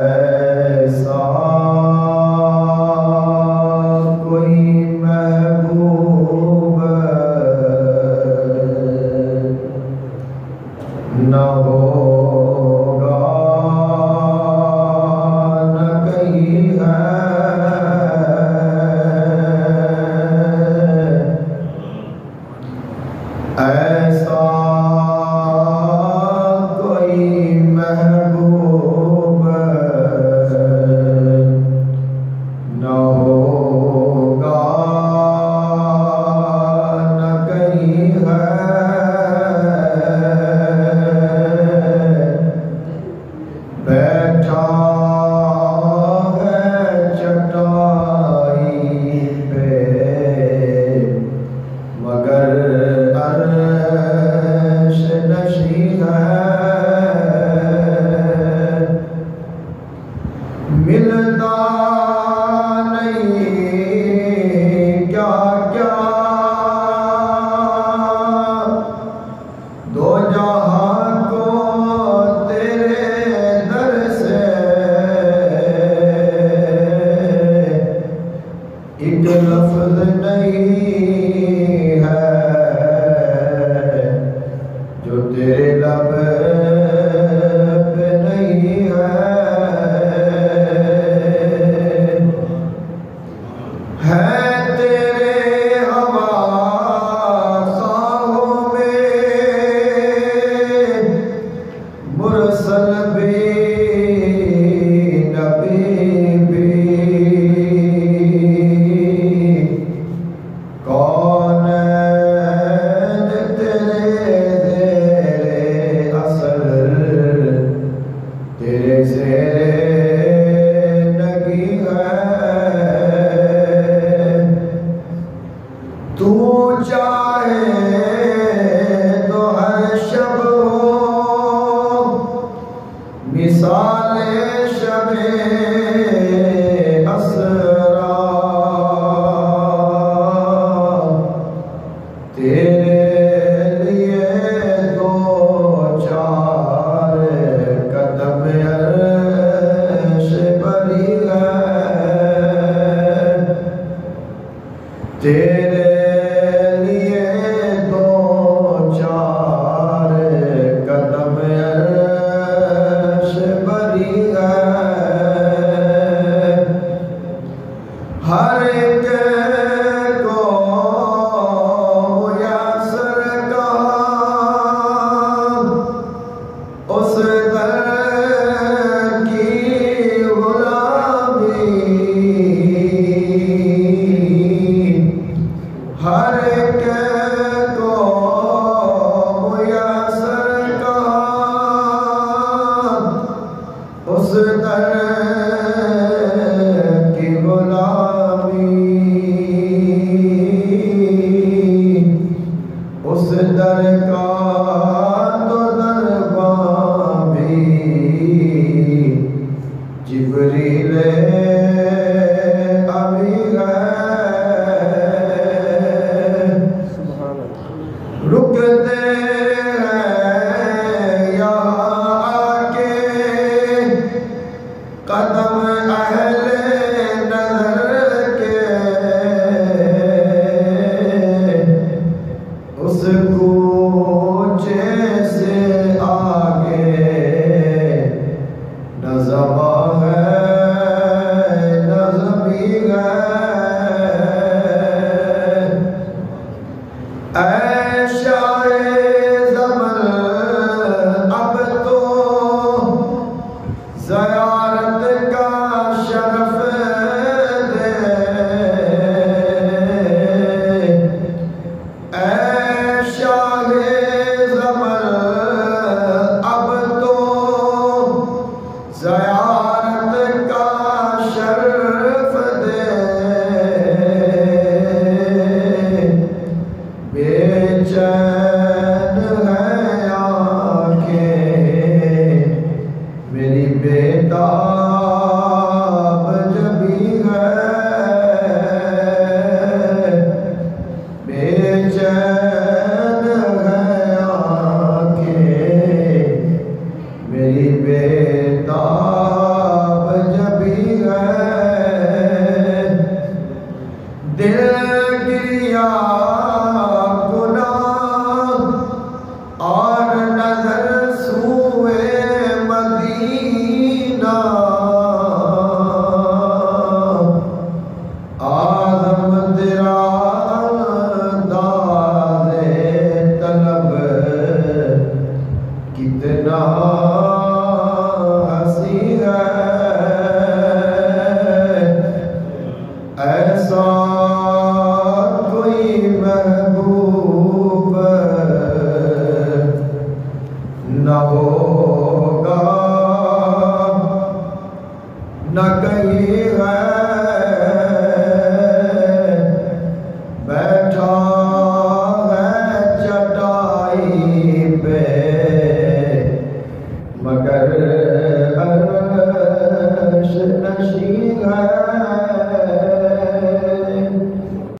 ऐसा कोई महबूब न होगा न कहीं है, ऐसा कोई महबूब न होगा न कहीं है, बैठा है चटाई पे मगर अर्श नशी है, मिलता नहीं क्या क्या दो जहां को तेरे दर से, एक लफ्ज नहीं है जो तेरे लब पे नहीं है तेरे हवा साहों में मुरसल भी नबी भी, कौन तेरे ज़ेरे नगी है, तू चाहे तो हर शब हो मिसाले शबे असरा, तेरे लिए दो चार कदम अर्श बरी है, तेरे लिए दो चार कदम अर्श बरी है, हर एक को मुयस्सर का उस दर की गुलामी, हर एक को मुयस्सर का उस दर की गुलामी, उस दर का तो दरबार भी जिब्रील अभी है, रुकते हैं यहाँ आके कदम अहले नज़र के, उस कूचे से आगे न ज़बा है न ज़बी है, ऐ शाए ज़मन अब तो ज़यारत का शरफ दे, ऐ शाए ज़मन अब तो ज़यारत का शरफ दे, बेचैन है आँखें मेरी बेताब जबी है, बेचैन है आँखें मेरी बेताब सीना आज़म तेरा अंदाज़े तलब कितना हंसी है, ऐसा कोई महबूब न होगा न कहीं है। बैठा है चटाई पे मगर अर्श नशीं है।